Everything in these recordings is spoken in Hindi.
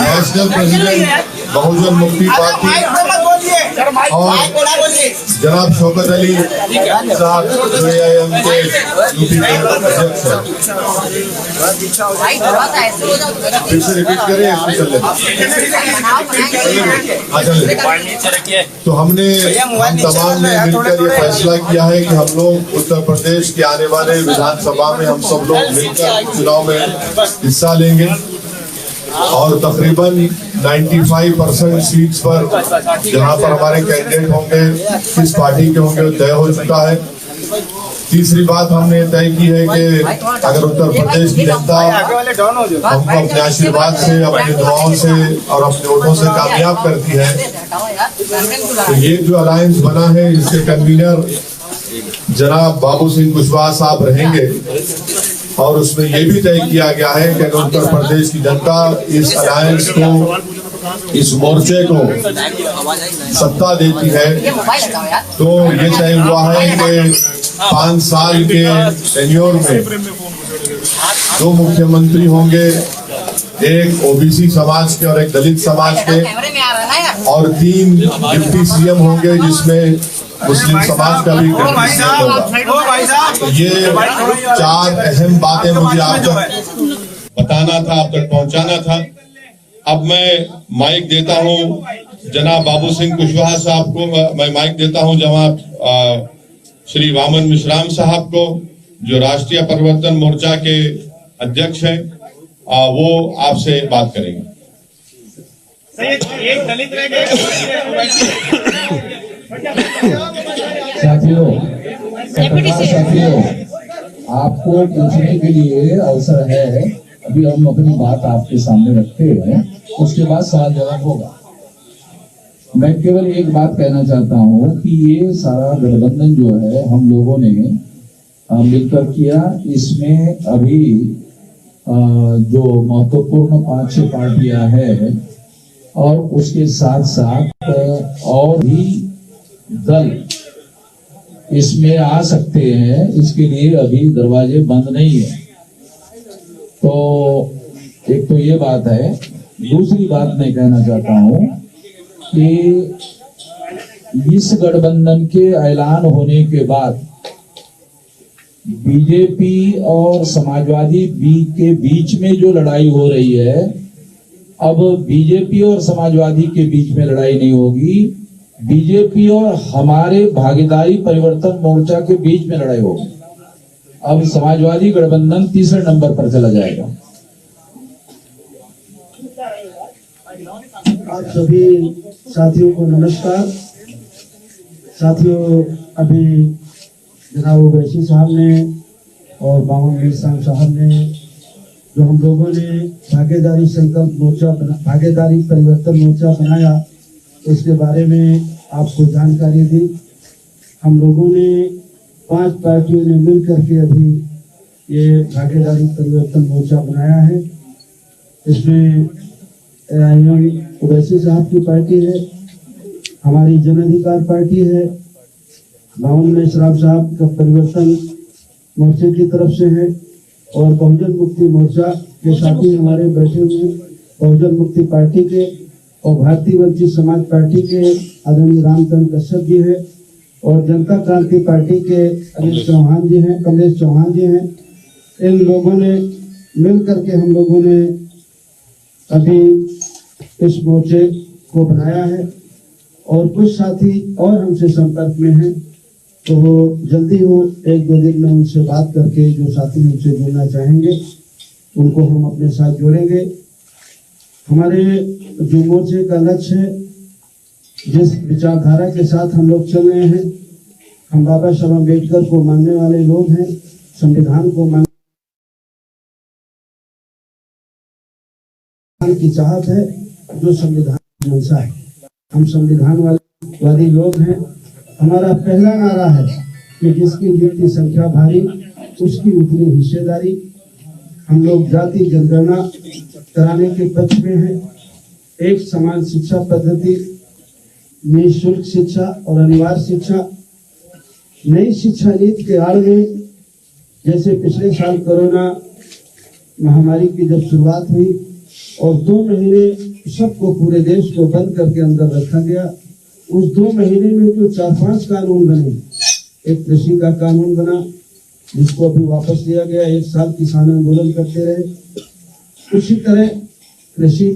नेशनल प्रेसिडेंट बहुजन मुक्ति पार्टी और जनाब शौकत अली साहब जो AIM के यूपी के अध्यक्ष हैं। फिर से रिपीट करें, तो हम तमाम ने मिलकर ये फैसला किया है कि हम लोग उत्तर प्रदेश के आने वाले विधानसभा में हम सब लोग मिलकर चुनाव में हिस्सा लेंगे और तकरीबन 95% सीट्स पर जहां पर हमारे कैंडिडेट होंगे, किस पार्टी के होंगे, तय हो चुका है। तीसरी बात हमने तय की है कि अगर उत्तर प्रदेश की जनता हमको अपने आशीर्वाद से, अपनी दुआओं से और अपने वोटों से कामयाब करती है तो ये जो अलायंस बना है इसके कन्वीनर जनाब बाबू सिंह कुशवाहा साहब रहेंगे और उसमें ये भी तय किया गया है कि अगर उत्तर प्रदेश की जनता इस अलायंस को, इस मोर्चे को सत्ता देती है तो ये तय हुआ है कि 5 साल के टेन्योर में 2 मुख्यमंत्री होंगे, एक OBC समाज के और एक दलित समाज के, और 3 डिप्टी CM होंगे जिसमें मुस्लिम समाज का भी होगा। तो ये 4 अहम बातें मुझे आप तक बताना था, आप तक पहुंचाना था। अब मैं माइक देता हूं जनाब बाबू सिंह कुशवाहा साहब को, मैं माइक देता हूं जनाब श्री वामन मिश्राम साहब को जो राष्ट्रीय परिवर्तन मोर्चा के अध्यक्ष हैं। वो आपसे बात करेंगे। साथियों, आपको पूछने के लिए अवसर है। अभी हम अपनी बात आपके सामने रखते हैं, उसके बाद सवाल जवाब होगा। मैं केवल एक बात कहना चाहता हूं कि ये सारा गठबंधन जो है हम लोगों ने मिलकर किया, इसमें अभी जो महत्वपूर्ण 5-6 पार्टियां हैं और उसके साथ साथ और भी दल इसमें आ सकते हैं, इसके लिए अभी दरवाजे बंद नहीं है। तो एक तो ये बात है। दूसरी बात मैं कहना चाहता हूं कि इस गठबंधन के ऐलान होने के बाद बीजेपी और समाजवादी के बीच में जो लड़ाई हो रही है, अब बीजेपी और समाजवादी के बीच में लड़ाई नहीं होगी, बीजेपी और हमारे भागीदारी परिवर्तन मोर्चा के बीच में लड़ाई होगी। अब समाजवादी गठबंधन तीसरे नंबर पर चला जाएगा। आप सभी साथियों को नमस्कार। साथियों, अभी जनाब ओवैसी साहब ने और बावन मिश्राम साहब ने जो हम लोगों ने भागीदारी संकल्प मोर्चा, भागीदारी परिवर्तन मोर्चा बनाया, इसके बारे में आपको जानकारी दी। हम लोगों ने 5 पार्टियों ने मिल करके अभी ये भागीदारी परिवर्तन मोर्चा बनाया है। इसमें AIM ओवैसी साहब की पार्टी है, हमारी जन अधिकार पार्टी है, बावन मिश्राम साहब का परिवर्तन मोर्चे की तरफ से है, और बहुजन मुक्ति मोर्चा के साथी हमारे बैठे हुए बहुजन मुक्ति पार्टी के और भारतीय वंचित समाज पार्टी के आदरणीय रामचंद्र कश्यप जी हैं, और जनता क्रांति पार्टी के अनिल चौहान जी हैं, कमलेश चौहान जी हैं। इन लोगों ने मिल करके हम लोगों ने अभी इस मोर्चे को बनाया है, और कुछ साथी और हमसे संपर्क में हैं, तो वो जल्दी हो 1-2 दिन में उनसे बात करके जो साथी उनसे जुड़ना चाहेंगे उनको हम अपने साथ जोड़ेंगे। हमारे जो मोर्चे का लक्ष्य है, जिस विचारधारा के साथ हम लोग चल रहे हैं, हम बाबा साहब अम्बेडकर को मानने वाले लोग हैं, संविधान को मानने की चाहत है, जो संविधान की मंशा है। हम संविधान वादी लोग हैं। हमारा पहला नारा है कि जिसकी गिनती संख्या भारी उसकी उतनी हिस्सेदारी। हम लोग जाति जनगणना कराने के पक्ष में हैं। एक समान शिक्षा पद्धति, निःशुल्क शिक्षा और अनिवार्य शिक्षा। नई शिक्षा नीति के आड़ में जैसे पिछले साल कोरोना महामारी की जब शुरुआत हुई और 2 महीने सबको पूरे देश को बंद करके अंदर रखा गया, उस 2 महीने में जो 4-5 कानून बने, एक कृषि का कानून बना जिसको अभी वापस लिया गया, 1 साल किसान आंदोलन करते रहे। उसी तरह कृषि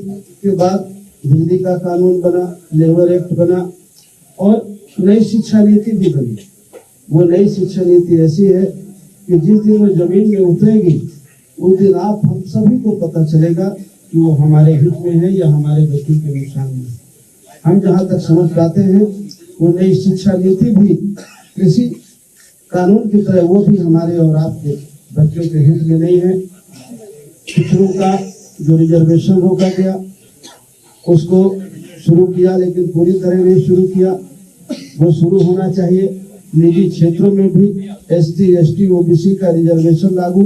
के बाद बिजली का कानून बना, लेबर एक्ट बना और नई शिक्षा नीति भी बनी। वो नई शिक्षा नीति ऐसी है कि जिस दिन वो जमीन में उतरेगी उस दिन आप हम सभी को पता चलेगा कि वो हमारे हित में है या हमारे बच्चों के नुकसान में। हम जहाँ तक समझ पाते हैं वो नई शिक्षा नीति भी कृषि कानून की तरह वो भी हमारे और आपके बच्चों के हित में नहीं है। पिछड़ों का जो रिजर्वेशन रोका गया उसको शुरू किया, लेकिन पूरी तरह नहीं शुरू किया, वो शुरू होना चाहिए। निजी क्षेत्रों में भी SC, ST, OBC का रिजर्वेशन लागू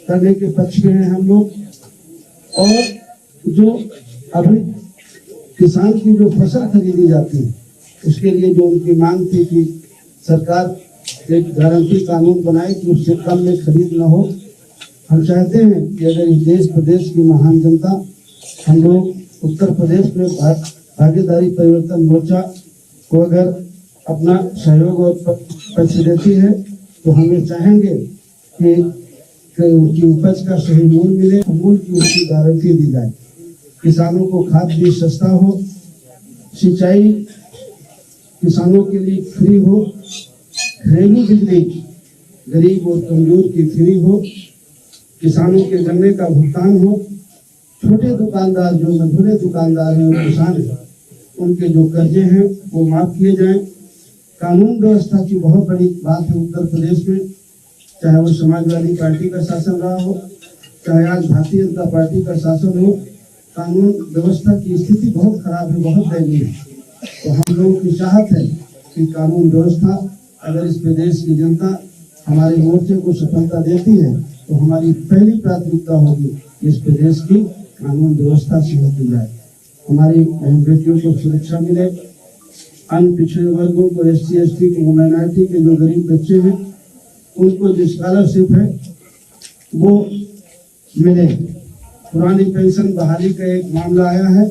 करने के पक्ष में हैं हम लोग। और जो अभी किसान की जो फसल खरीदी जाती है उसके लिए जो उनकी मांग थी कि सरकार एक गारंटी कानून बनाए कि उससे कम में खरीद न हो। हम चाहते हैं कि अगर इस देश प्रदेश की महान जनता हम लोग उत्तर प्रदेश में भागीदारी परिवर्तन मोर्चा को अगर अपना सहयोग और पक्ष देती है तो हमें चाहेंगे कि उनकी उपज का सही मूल्य मिले, मूल्य की उसकी गारंटी दी जाए, किसानों को खाद बीज सस्ता हो, सिंचाई किसानों के लिए फ्री हो, घरेलू बिजली गरीब और कमजोर की फ्री हो, किसानों के गन्ने का भुगतान हो, छोटे दुकानदार जो मझोले दुकानदार हैं और किसान हैं उनके जो कर्जे हैं वो माफ किए जाएं। कानून व्यवस्था की बहुत बड़ी बात है उत्तर प्रदेश में, चाहे वो समाजवादी पार्टी का शासन रहा हो, चाहे आज भारतीय जनता पार्टी का शासन हो, कानून व्यवस्था की स्थिति बहुत खराब है, बहुत दयनीय है। तो हम लोगों की चाहत है कि कानून व्यवस्था अगर इस प्रदेश की जनता हमारे मोर्चे को सफलता देती है तो हमारी पहली प्राथमिकता होगी इस प्रदेश की कानून व्यवस्था से होती जाए, हमारी बहन बेटियों को सुरक्षा मिले, अन्य पिछड़े वर्गों को SC, ST को, माइनॉरिटी के जो गरीब बच्चे हैं उनको जो स्कॉलरशिप है वो मिले। पुरानी पेंशन बहाली का एक मामला आया है,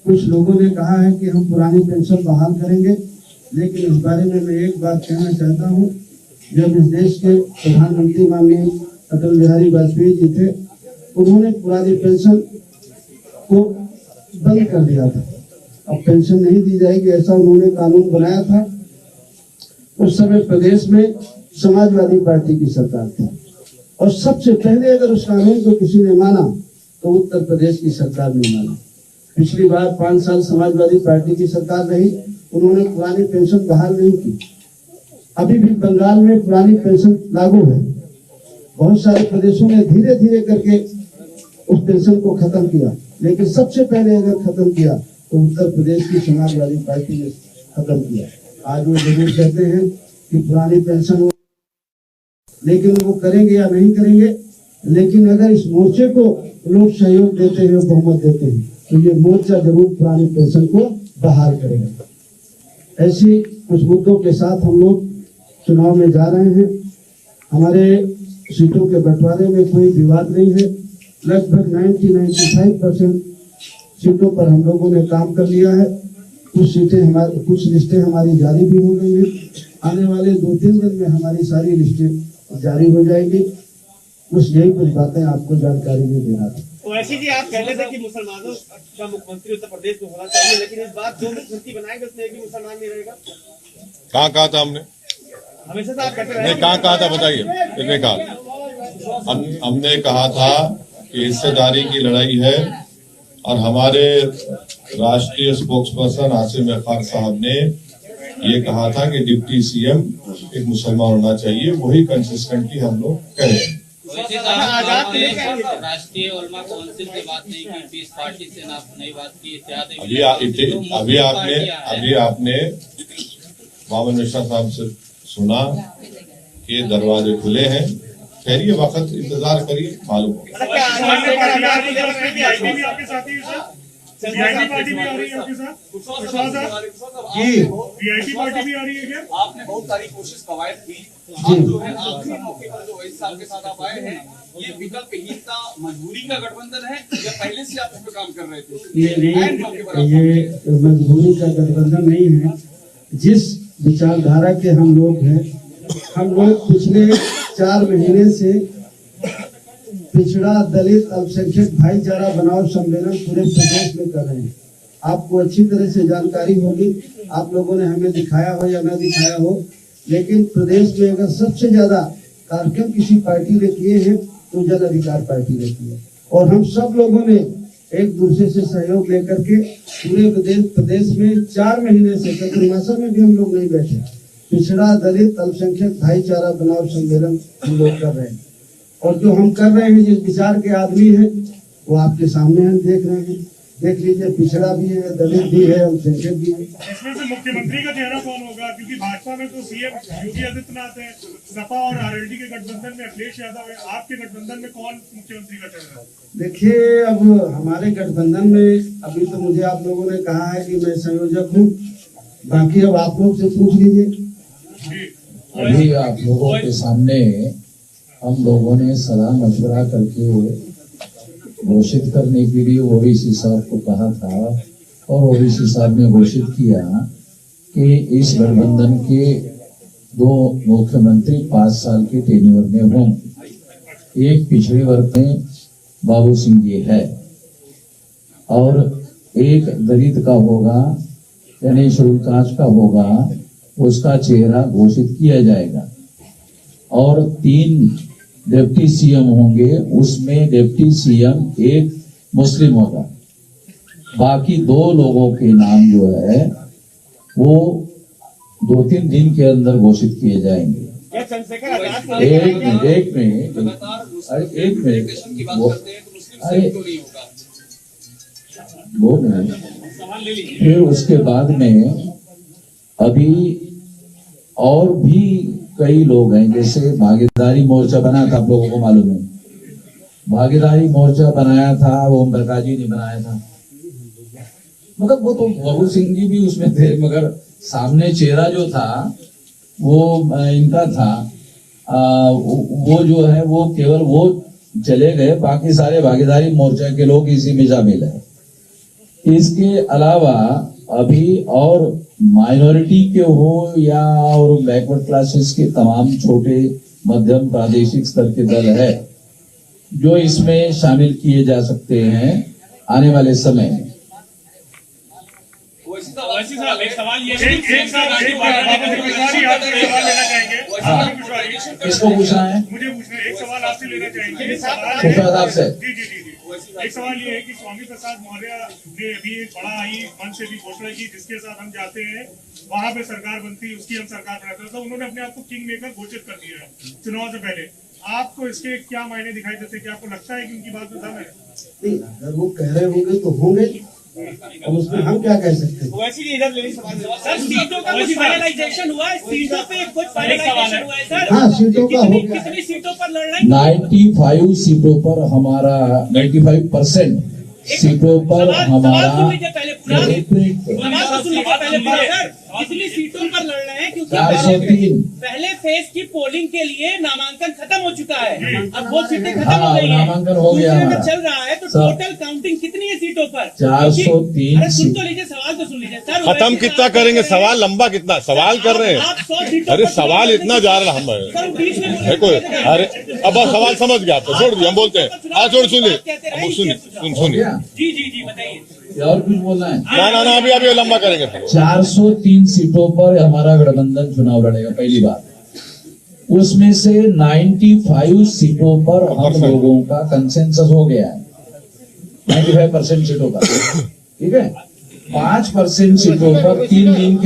कुछ लोगों ने कहा है कि हम पुरानी पेंशन बहाल करेंगे, लेकिन इस बारे में मैं एक बात कहना चाहता हूँ। जब इस देश के प्रधानमंत्री माननीय अटल बिहारी वाजपेयी जी थे, उन्होंने पुरानी पेंशन को बंद कर दिया था, अब पेंशन नहीं दी जाएगी ऐसा उन्होंने कानून बनाया था। उस समय प्रदेश में समाजवादी पार्टी की सरकार थी और सबसे पहले अगर उस कानून को किसी ने माना तो उत्तर प्रदेश की सरकार ने माना। पिछली बार 5 साल समाजवादी पार्टी की सरकार रही, उन्होंने पुरानी पेंशन बहाल नहीं की। अभी भी बंगाल में पुरानी पेंशन लागू है, बहुत सारे प्रदेशों ने धीरे धीरे करके उस पेंशन को खत्म किया, लेकिन सबसे पहले अगर खत्म किया तो उत्तर प्रदेश की समाजवादी पार्टी ने खत्म किया। आज वो जरूर कहते हैं कि पुरानी पेंशन, लेकिन वो करेंगे या नहीं करेंगे, लेकिन अगर इस मोर्चे को लोग सहयोग देते हैं, बहुमत देते हैं, तो ये मोर्चा जरूर पुरानी पेंशन को बहाल करेगा। ऐसी कुछ मुद्दों के साथ हम लोग चुनाव में जा रहे हैं। हमारे सीटों के बंटवारे में कोई विवाद नहीं है, लगभग 90-95% सीटों पर हम लोगों ने काम कर लिया है। कुछ लिस्टें हमारी जारी भी हो गई हैं। आने वाले 2-3 दिन में हमारी सारी लिस्टें जारी हो जाएंगी। बस यही कुछ बातें आपको जानकारी में देना था। ओवैसी जी, आप कहते थे कि मुसलमानों का मुख्यमंत्री उत्तर प्रदेश में होना चाहिए, लेकिन इस बार जो मुख्यमंत्री बनाएंगे उसमें एक भी मुसलमान नहीं रहेगा। कहाँ कहा था हमने? हमेशा से आप कहते रहे। नहीं, कहाँ कहा था बताइए, किसने कहा? हमने कहा था कि हिस्सेदारी की लड़ाई है और हमारे राष्ट्रीय स्पोक्स पर्सन आसिम अखार साहब ने ये कहा था कि डिप्टी CM एक मुसलमान होना चाहिए। वही कंसिस्टेंटली हम लोग कह रहे हैं। राष्ट्रीय उलमा काउंसिल की बात नहीं की, पीस पार्टी से नई बात की, अभी आपने मोहम्मद मिश्रा साहब से सुना कि दरवाजे खुले हैं। ठहरिए, वक्त इंतजार करिए, मालूम होगा। वीआईपी पार्टी भी आ रही है आपके साथ? कुशवाहा साहब, जी वीआईपी पार्टी भी आ रही है क्या? आपने बहुत सारी कोशिश कवायद की, आप जो है आखिरी मौके पर जो इस साल के साथ आप आए हैं, ये विकल्पहीनता मजबूरी का गठबंधन है या पहले से आप उस पर काम कर रहे थे? ऐन मौके पर आप ये मजबूरी का गठबंधन नहीं है। जिस विचारधारा के हम लोग हैं, हम लोग पिछले 4 महीने से पिछड़ा दलित अल्पसंख्यक भाईचारा बनाओ सम्मेलन पूरे प्रदेश में कर रहे हैं। आपको अच्छी तरह से जानकारी होगी, आप लोगों ने हमें दिखाया हो या न दिखाया हो, लेकिन प्रदेश में अगर सबसे ज्यादा कार्यक्रम किसी पार्टी ने किए हैं तो जन अधिकार पार्टी ने किए, और हम सब लोगों ने एक दूसरे से सहयोग लेकर के पूरे प्रदेश में 4 महीने से चतुर्मासा में भी हम लोग नहीं बैठे, पिछड़ा दलित अल्पसंख्यक भाईचारा बनाओ सम्मेलन हम लोग कर रहे हैं। और जो हम कर रहे हैं, जिस विचार के आदमी हैं वो आपके सामने हम देख रहे हैं। देख लीजिए, पिछड़ा भी है, दलित भी है, अल्पसंख्यक भी है। इसमें से मुख्यमंत्री का चेहरा कौन होगा? क्योंकि भाजपा में तो सीएम योगी आदित्यनाथ है, सपा और आरएलडी के गठबंधन में अखिलेश यादव है, आपके गठबंधन में कौन मुख्यमंत्री का चेहरा है? देखिए, अब हमारे गठबंधन में अभी तो मुझे आप लोगों ने कहा है कि मैं संयोजक हूँ, बाकी अब आप लोग से पूछ लीजिए। अभी आप लोगों के सामने हम लोगों ने सलाह मशवरा करके घोषित करने के लिए ओवैसी साहब को कहा था, और ओवैसी साहब ने घोषित किया कि इस गठबंधन के 2 मुख्यमंत्री 5 साल के टेन्योर में होंगे। एक पिछड़े वर्ग में बाबू सिंह जी है और एक दलित का होगा, यानी शेड्यूल कास्ट का होगा, उसका चेहरा घोषित किया जाएगा। और 3 डिप्टी सीएम होंगे, उसमें डिप्टी सीएम एक मुस्लिम होगा। बाकी 2 लोगों के नाम जो है वो 2-3 दिन के अंदर घोषित किए जाएंगे। क्या चंद्रशेखर आजाद एक मिनट लगातार डेलीगेशन की बात करते हैं तो मुस्लिम अरे, से क्यों नहीं होगा? 2 मिनट। फिर उसके बाद में अभी और भी कई लोग हैं, जैसे भागीदारी मोर्चा बना था, आप लोगों को मालूम है, भागीदारी मोर्चा बनाया था, ओम प्रकाश जी ने बनाया था। मगर वो तो बाबू सिंह जी भी उसमें थे, मगर सामने चेहरा जो था वो इनका था। वो जो है वो केवल वो चले गए, बाकी सारे भागीदारी मोर्चा के लोग इसी में शामिल है। इसके अलावा अभी और माइनॉरिटी के हो या और बैकवर्ड क्लासेस के तमाम छोटे मध्यम प्रादेशिक स्तर के दल है जो इसमें शामिल किए जा सकते हैं आने वाले समय में। वैसे साहब, एक सवाल ये एक सवाल लेना चाहेंगे। किसको पूछना है? मुझे पूछना है, एक सवाल आपसे लेना चाहेंगे। कुशवाहा साहब से। जी। एक सवाल ये है कि स्वामी प्रसाद मौर्य ने अभी एक बड़ा ही मन से भी घोषणा की, जिसके साथ हम जाते हैं वहां पे सरकार बनती, उसकी हम सरकार बनाते हैं। तो उन्होंने अपने आप को किंग मेकर घोषित कर दिया है चुनाव से पहले। आपको इसके क्या मायने दिखाई देते हैं? क्या आपको लगता है कि उनकी बात में दम है? नहीं, अगर वो कह रहे होंगे तो होंगे, अब उसमें हम क्या कह सकते हैं? वैसे ही इधर ले सवाल सर, सीटों का कुछ फाइनलाइजेशन हुआ है? सीटों पे कुछ फाइनलाइजेशन हुआ है सर? हाँ, सीटों का हो गया। कितनी सीटों पर लड़ रहे हैं? 95 सीटों पर हमारा 95% सीटों पर हमारा सवाल सुन लीजिए पहले पूरा। एक मिनट। सवाल तो सुन लीजिए पहले पूरा सर। कितनी सीटों पर लड़ रहे हैं? क्योंकि 403। पहले फेज की पोलिंग के लिए नामांकन खत्म हो चुका है, अब वो सीटें खत्म हो हाँ, गई हैं। नामांकन हो गया दूसरे में हमारा। चल रहा है, तो सर, टोटल काउंटिंग कितनी है सीटों पर? 403 अरे सुन तो लीजिए, सवाल तो सुन लीजिए सर। खत्म कितना करेंगे? सवाल लंबा कितना सवाल कर रहे हैं? आप 100 सीटों अरे पर सवाल चुनाव इतना जा रहा हम सर, बीच में देखो, अरे अब बस सवाल समझ गया आपको, छोड़ दिया, हम बोलते हैं। हाँ, छोड़ सुनिए, अब सुनिए। जी बताइए। और कुछ बोलना है? ना अभी लंबा करेंगे फिर। 403 सीटों पर हमारा गठबंधन चुनाव लड़ेगा, पहली बात। उसमें से 95 सीटों पर हम लोगों का कंसेंसस हो गया है, 95% सीटों का, ठीक है। 5% सीटों पर 3 दिन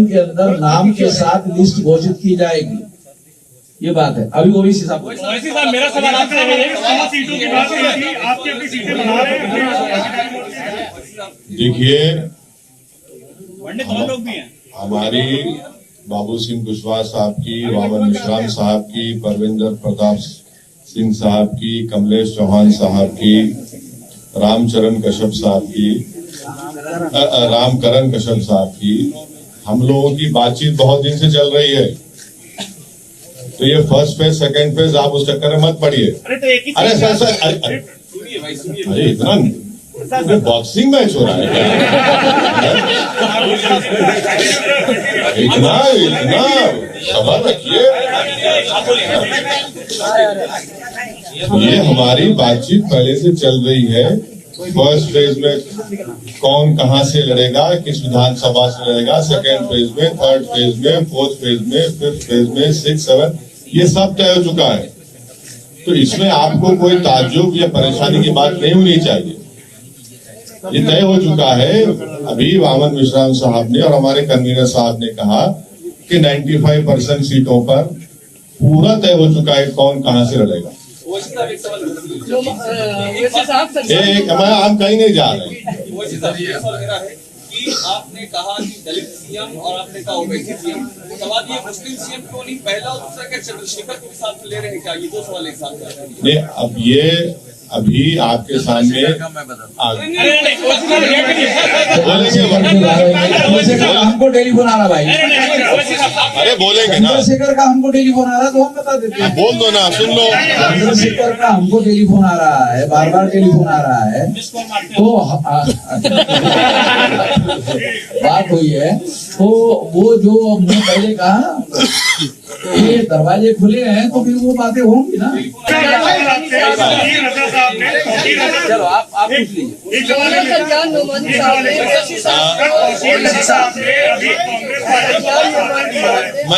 के अंदर नाम के साथ लिस्ट घोषित की जाएगी, ये बात है। अभी ओबीसी साहब, मेरा सवाल आपसे है, 100 सीटों की बात कही थी, आपकी अपनी सीटें बना रहे हैं। देखिए, लोग भी हैं। हमारी बाबू सिंह कुशवाहा साहब की, वामन मिश्राम साहब की, परविंदर प्रताप सिंह साहब की, कमलेश चौहान साहब की, रामचरण कश्यप साहब की, रामकरण कश्यप साहब की, हम लोगों की बातचीत बहुत दिन से चल रही है। तो ये फर्स्ट फेज सेकंड फेज आप उस चक्कर में मत पड़िए। अरे तो एक ही अरे सर सर अरे इतना बॉक्सिंग मैच हो रहा है क्या? इतना खबर रखिए। ये हमारी बातचीत पहले से चल रही है। फर्स्ट फेज में कौन कहां से लड़ेगा, किस विधानसभा से लड़ेगा, सेकेंड फेज में, थर्ड फेज में, फोर्थ फेज में, फिफ्थ फेज में, 6, 7 ये सब तय हो चुका है। तो इसमें आपको कोई ताज्जुब या परेशानी की बात नहीं होनी चाहिए। ये तय हो चुका है। अभी वामन मिश्रा साहब ने और हमारे कन्वीनर साहब ने कहा कि 95% सीटों पर पूरा तय हो चुका है कौन कहां से लड़ेगा। हम कहीं नहीं जा रहे। मेरा है कि आपने कहा कि दलित सीएम और आपने कहा ओवैसी सीएम, सवाल ये मुस्लिम सीएम क्यों नहीं, पहला और दूसरा क्या चंद्रशेखर को भी साथ ले रहे हैं क्या? ये दो सवाल एक साथ कर रहे हैं। नहीं, अब ये अभी आपके सामने हमको टेलीफोन आ रहा भाई। अरे बोलेंगे ना, चंद्रशेखर का हमको टेलीफोन आ रहा तो हम बता देते हैं। बोल दो ना, सुन लो। चंद्रशेखर का हमको टेलीफोन आ रहा है, बार बार टेलीफोन आ रहा है। तो बात हुई है तो वो जो हमने पहले कहा ना, ये दरवाजे खुले हैं तो फिर वो बातें होंगी ना। चलो आप पूछ लीजिए।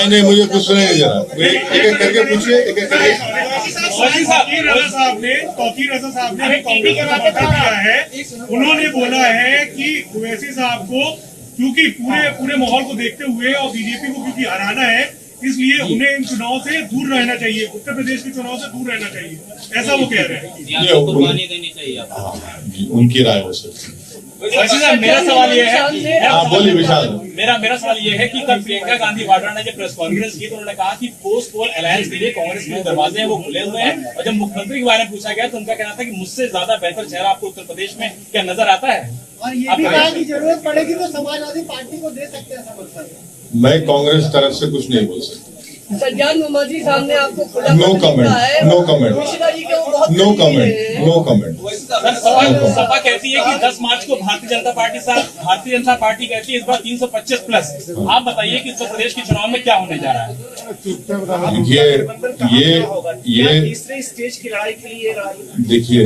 नहीं, मुझे कुछ सुनेंगे जरा, एक एक करके पूछिए, एक एक करके। तौकीर रजा साहब ने बता दिया है, उन्होंने बोला है कि ओवैसी साहब को क्योंकि पूरे माहौल को देखते हुए और बीजेपी को क्योंकि हराना है, इसलिए उन्हें इन चुनाव से दूर रहना चाहिए, उत्तर प्रदेश के चुनाव से दूर रहना चाहिए, ऐसा वो कह रहे हैं। कुर्बानी देनी चाहिए उनकी राय हो सकती है। मेरा सवाल ये है, हाँ बोलिए विशाल। मेरा सवाल ये है कि कल प्रियंका गांधी वाड्रा ने जब प्रेस कॉन्फ्रेंस की तो उन्होंने कहा कि पोस्ट पोल अलायंस के लिए कांग्रेस के दरवाजे हैं वो खुले हुए हैं, और जब मुख्यमंत्री के बारे में पूछा गया तो उनका कहना था कि मुझसे ज्यादा बेहतर चेहरा आपको उत्तर प्रदेश में क्या नजर आता है? और ये भी कहा कि जरूरत पड़ेगी तो समाजवादी पार्टी को दे सकते हैं समर्थन। मैं कांग्रेस तरफ से कुछ नहीं बोल सकता। सज्जाद मोहम्मद जी सामने आपको no comment, no comment, no comment, no comment. Sapa कहती है कि 10 मार्च को भारतीय जनता पार्टी कहती है इस बार 325 प्लस। आप बताइए कि उत्तर प्रदेश के चुनाव में क्या होने जा रहा है? ये तीसरे स्टेज की लड़ाई के लिए देखिए,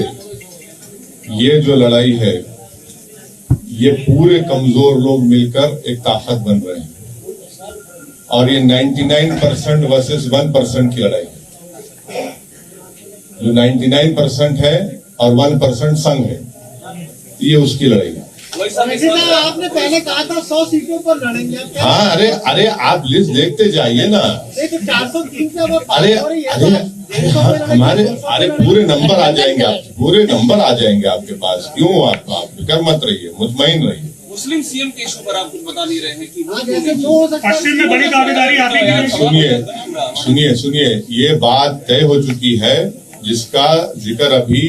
ये जो लड़ाई है ये पूरे कमजोर लोग मिलकर एक ताकत बन रहे हैं, और ये 99% वर्सेस 1% की लड़ाई है। जो 99% है और 1% संघ है, ये उसकी लड़ाई है। आपने पहले कहा था 100 सीटों पर लड़ेंगे। हाँ, अरे आप लिस्ट देखते जाइए ना। 403 से अरे हमारे पूरे नंबर आ जाएंगे, पूरे नंबर आ जाएंगे आपके पास। क्यों आप फिक्र मत रहिए, मुतमईन रहिए। मुस्लिम सीएम के इशू पर आप कुछ बता नहीं रहे हैं कि वो पश्चिम में बड़ी दावेदारी आपकी। सुनिए, ये बात तय हो चुकी है, जिसका जिक्र अभी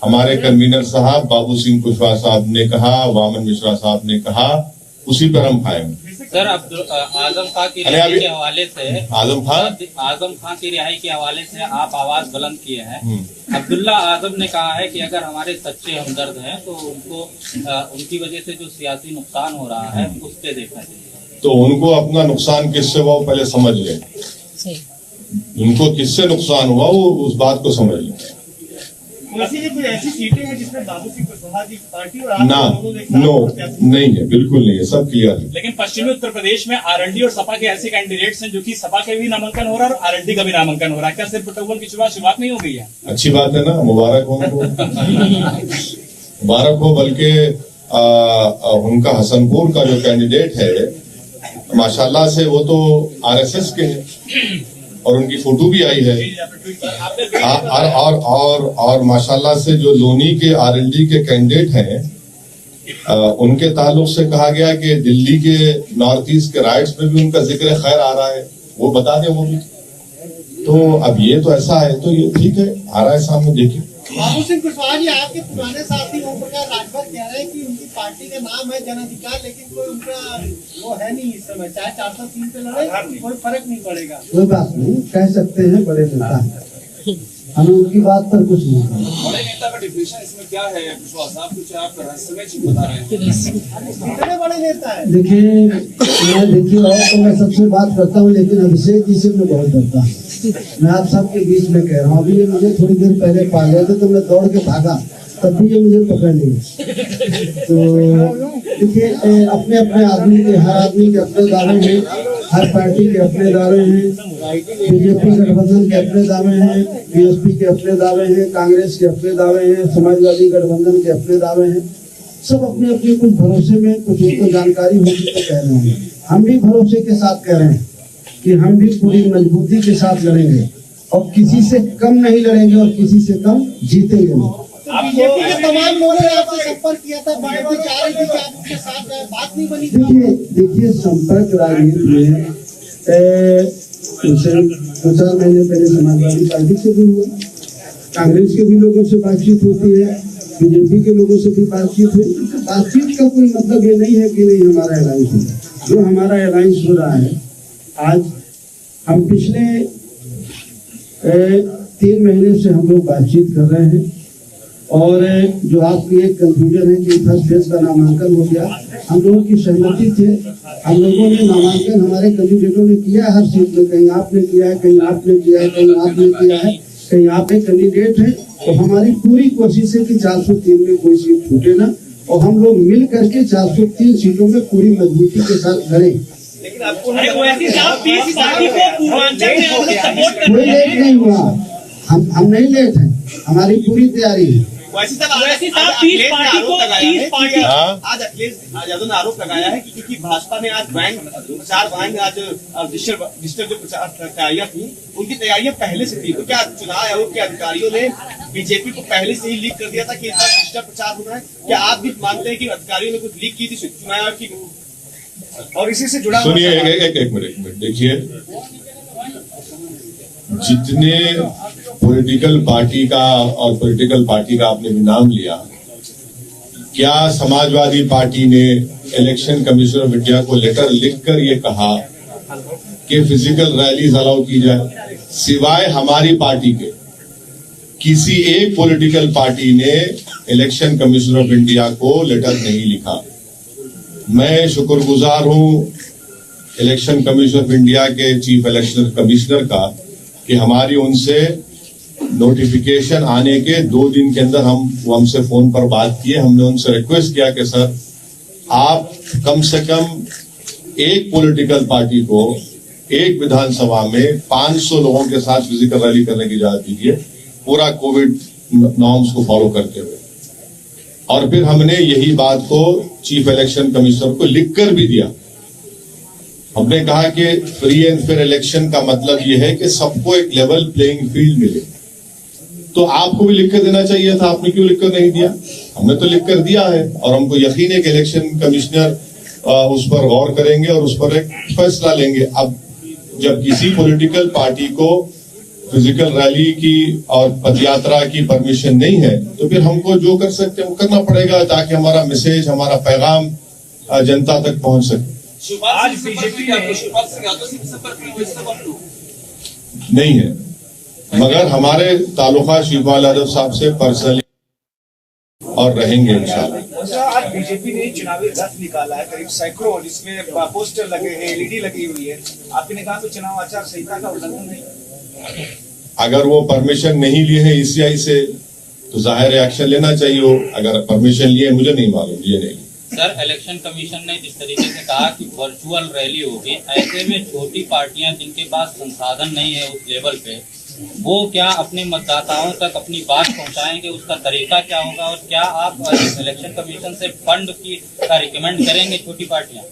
हमारे कन्वीनर साहब बाबू सिंह कुशवाहा साहब ने कहा, वामन मिश्रा साहब ने कहा, उसी पर हम आए। सर, आजम खां की रिहाई के हवाले से आजम खां की रिहाई के हवाले से आप आवाज बुलंद किए हैं। अब्दुल्ला आजम ने कहा है कि अगर हमारे सच्चे हमदर्द हैं तो उनको उनकी वजह से जो सियासी नुकसान हो रहा है उससे देखना चाहिए। तो उनको अपना नुकसान किससे हुआ पहले समझ लें। उनको किससे नुकसान हुआ वो उस बात को समझ लें। कुछ ऐसी सीटें हैं जिसमें बाबू सिंह कुशवाहा जी पार्टी और ना, नो, नहीं है, बिल्कुल नहीं है, सब क्लियर है। लेकिन पश्चिमी उत्तर प्रदेश में आरएलडी और सपा के ऐसे कैंडिडेट्स हैं जो कि सपा के भी नामांकन हो रहा है और आरएलडी का भी नामांकन हो रहा है। क्या सिर्फ प्रोटोकॉल की शुरुआत नहीं हो गई है? अच्छी बात है ना, मुबारक हो उनको। मुबारक हो। बल्कि उनका हसनपुर का जो कैंडिडेट है माशाल्लाह से वो तो आरएसएस के हैं और उनकी फोटो भी आई है। और माशाल्लाह से जो लोनी के आरएलडी के कैंडिडेट हैं उनके ताल्लुक से कहा गया कि दिल्ली के नॉर्थ ईस्ट के राइट्स में भी उनका जिक्र खैर आ रहा है, वो बता दें वो भी। तो अब ये तो ऐसा है, तो ये ठीक है, आ रहा है सामने, देखिए। बाबू सिंह कुशवाहा जी आपके पुराने साथी ओम प्रकाश राजभर कह रहे हैं कि उनकी पार्टी का नाम है जन अधिकार, लेकिन कोई उनका वो है नहीं इस समय, चाहे 403 पे लड़े कोई फर्क नहीं पड़ेगा। कोई बात नहीं, कह सकते हैं बड़े नेता हैं, हमें उनकी बात पर कुछ नहीं कहना। बड़े नेता का डिफिनेशन इसमें क्या है विश्वास साहब, कुछ आप रहस्यमय चीज बता रहे हैं? कितने बड़े नेता है? देखिए और तो मैं सबसे बात करता हूँ, लेकिन अभिषेक जी से मैं बहुत डरता हूँ। मैं आप सबके बीच में कह रहा हूँ, अभी ये मुझे थोड़ी देर पहले पा गए थे तो मैं दौड़ के भागा, तब भी ये मुझे पकड़ लिए। तो देखिए अपने अपने आदमी के, हर आदमी के अपने दावे हैं, हर पार्टी के अपने दावे हैं, बीजेपी गठबंधन के अपने दावे हैं, बीएसपी के अपने दावे हैं, कांग्रेस के अपने दावे हैं, समाजवादी गठबंधन के अपने दावे हैं। सब अपने अपने कुछ भरोसे में, कुछ उनको जानकारी होगी तो कह रहे हैं। हम भी भरोसे के साथ कह रहे हैं कि हम भी पूरी मजबूती के साथ लड़ेंगे और किसी से कम नहीं लड़ेंगे और किसी से कम जीतेंगे नहीं। बीजेपी के तमाम लोगों ने आपसे संपर्क किया था, बीजेपी चाह रही थी कि आप उनके साथ जाए, बात नहीं बनी। देखिए संपर्क राजनीति में उनसे 2-4 महीने पहले समाजवादी पार्टी से भी हुआ, कांग्रेस के भी लोगों से बातचीत होती है, बीजेपी के लोगों से भी बातचीत हुई। बातचीत का कोई मतलब ये नहीं है कि नहीं हमारा अलायंस हो, जो हमारा अलायंस हो रहा है। आज हम पिछले 3 महीने से हम लोग बातचीत कर रहे हैं और जो आपकी एक कंफ्यूजन है कि फर्स्ट फेज का नामांकन हो गया, हम लोगों की सहमति थे। हम लोगों ने नामांकन हमारे कैंडिडेटों ने किया है हर सीट में, कहीं आपने किया है, कहीं आपने किया है, कहीं आपने किया है, कहीं आप एक कैंडिडेट है। तो हमारी पूरी कोशिश है कि 403 में कोई सीट छूटे ना और हम लोग मिल करके 403 सीटों में पूरी मजबूती के साथ लड़ें। लेकिन आपको कोई लेट नहीं हुआ, हम नहीं लेट हैं, हमारी पूरी तैयारी है। आज यादव ने आरोप लगाया है कि क्योंकि भाजपा ने आज प्रचार आज डिजिटल जो प्रचार तैयारियां थी उनकी तैयारियां पहले से थी, तो क्या चुनाव आयोग के अधिकारियों ने बीजेपी को पहले से ही लीक कर दिया था कि इस बार डिजिटल प्रचार होना है? क्या आप भी मानते हैं कि अधिकारियों ने कुछ लीक की थी चुनाव आयोग की? और इसी से जुड़ा सुनिए एक मिनट देखिए, जितने पॉलिटिकल पार्टी का और पॉलिटिकल पार्टी का आपने भी नाम लिया, क्या समाजवादी पार्टी ने इलेक्शन कमीशन ऑफ इंडिया को लेटर लिखकर ये कहा कि फिजिकल रैलीज अलाउ की जाए? सिवाय हमारी पार्टी के किसी एक पॉलिटिकल पार्टी ने इलेक्शन कमीशन ऑफ इंडिया को लेटर नहीं लिखा। मैं शुक्रगुजार हूं इलेक्शन कमीशन ऑफ इंडिया के चीफ इलेक्शन कमिश्नर का कि हमारी उनसे नोटिफिकेशन आने के 2 दिन के अंदर वो हमसे फोन पर बात किए। हमने उनसे रिक्वेस्ट किया कि सर आप कम से कम एक पॉलिटिकल पार्टी को एक विधानसभा में 500 लोगों के साथ फिजिकल रैली करने की इजाजत दीजिए, पूरा कोविड नॉर्म्स को फॉलो करते हुए। और फिर हमने यही बात को चीफ इलेक्शन कमिश्नर को लिखकर भी दिया। हमने कहा कि फ्री एंड फेयर इलेक्शन का मतलब यह है कि सबको एक लेवल प्लेइंग फील्ड मिले, तो आपको भी लिखकर देना चाहिए था, आपने क्यों लिखकर नहीं दिया? हमने तो लिखकर दिया है और हमको यकीन है कि इलेक्शन कमिश्नर उस पर गौर करेंगे और उस पर एक फैसला लेंगे। अब जब किसी पॉलिटिकल पार्टी को फिजिकल रैली की और पदयात्रा की परमिशन नहीं है, तो फिर हमको जो कर सकते हैं वो करना पड़ेगा ताकि हमारा मैसेज, हमारा पैगाम जनता तक पहुंच सके। आज बीजेपी नहीं है, मगर हमारे तालुका शिवपाल यादव साहब से पर्सनली और रहेंगे इंशाल्लाह। आज बीजेपी ने चुनावी रथ निकाला है, करीब सैकड़ों, जिसमें पोस्टर लगे हैं, एलईडी लगी हुई है। आपने कहा तो चुनाव आचार संहिता का उल्लंघन नहीं? अगर वो परमिशन नहीं लिए हैं ईसीआई से तो जाहिर एक्शन लेना चाहिए। अगर परमिशन लिए मुझे नहीं मालूम, ये नहीं। सर, इलेक्शन कमीशन ने जिस तरीके से कहा कि वर्चुअल रैली होगी, ऐसे में छोटी पार्टियां जिनके पास संसाधन नहीं है उस लेवल पे, वो क्या अपने मतदाताओं तक अपनी बात पहुंचाएंगे? उसका तरीका क्या होगा? और क्या आप इलेक्शन कमीशन से फंड का रिकमेंड करेंगे छोटी पार्टियां?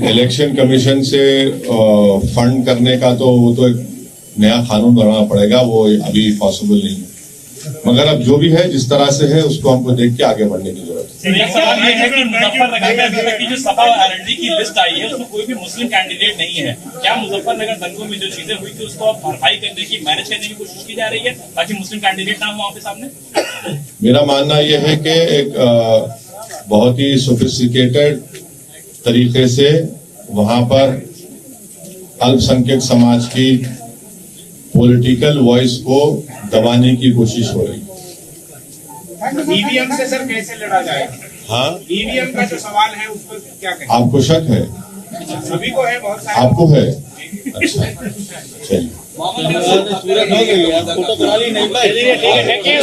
इलेक्शन कमीशन से फंड करने का तो वो तो एक नया कानून बनाना पड़ेगा, वो अभी पॉसिबल नहीं है। मगर अब जो भी है जिस तरह से है उसको हमको देख के आगे बढ़ने की जरूरत है। एक सवाल ये है कि मुजफ्फरनगर में अभी तक की जो सपा आरएलडी की लिस्ट आई है उसमें कोई भी मुस्लिम कैंडिडेट नहीं है। क्या मुजफ्फरनगर दंगों में जो चीजें हुई थी उसको भरपाई करने की, मैनेज करने की कोशिश की जा रही है ताकि मुस्लिम कैंडिडेट ना हो वहाँ पे सामने? मेरा मानना यह है कि एक बहुत ही सोफिस्टिकेटेड तरीके से वहां पर अल्पसंख्यक समाज की पॉलिटिकल वॉइस को दबाने की कोशिश हो रही है। ईवीएम से सर कैसे लड़ा जाए? हाँ, ईवीएम का जो सवाल है उस पर क्या कहें? आपको शक है? सभी को है, बहुत सारे आपको है? अच्छा,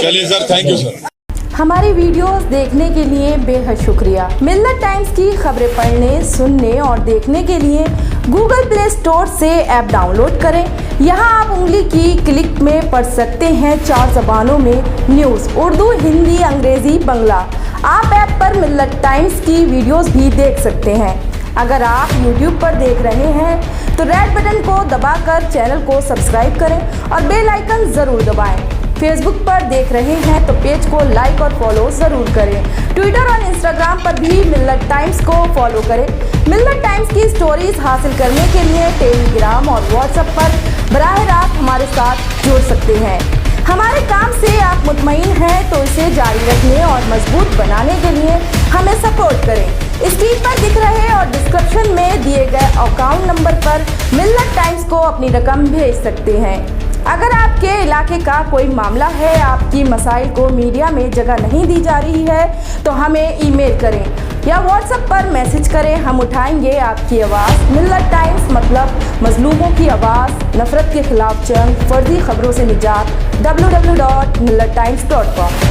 चलिए सर, थैंक यू सर। हमारी वीडियोस देखने के लिए बेहद शुक्रिया। मिल्लत टाइम्स की खबरें पढ़ने, सुनने और देखने के लिए गूगल प्ले स्टोर से ऐप डाउनलोड करें। यहां आप उंगली की क्लिक में पढ़ सकते हैं 4 जबानों में न्यूज़, उर्दू, हिंदी, अंग्रेजी, बांग्ला। आप ऐप पर मिल्लत टाइम्स की वीडियोस भी देख सकते हैं। अगर आप YouTube पर देख रहे हैं तो रेड बटन को दबाकर चैनल को सब्सक्राइब करें और बेल आइकन ज़रूर दबाएं। फेसबुक पर देख रहे हैं तो पेज को लाइक और फॉलो ज़रूर करें। ट्विटर और इंस्टाग्राम पर भी मिल्लत टाइम्स को फॉलो करें। मिल्लत टाइम्स की स्टोरीज हासिल करने के लिए टेलीग्राम और व्हाट्सएप पर बराह रास्त हमारे साथ जुड़ सकते हैं। हमारे काम से आप मुतमईन हैं तो इसे जारी रखने और मजबूत बनाने के लिए हमें सपोर्ट करें। स्क्रीन पर दिख रहे और डिस्क्रिप्शन में दिए गए अकाउंट नंबर पर मिल्लत टाइम्स को अपनी रकम भेज सकते हैं। अगर आपके इलाके का कोई मामला है, आपकी मसाइल को मीडिया में जगह नहीं दी जा रही है तो हमें ईमेल करें या व्हाट्सएप पर मैसेज करें। हम उठाएंगे आपकी आवाज़। मिल्लत टाइम्स मतलब मजलूमों की आवाज़, नफरत के खिलाफ जंग, फर्जी खबरों से निजात। www.millattimes.com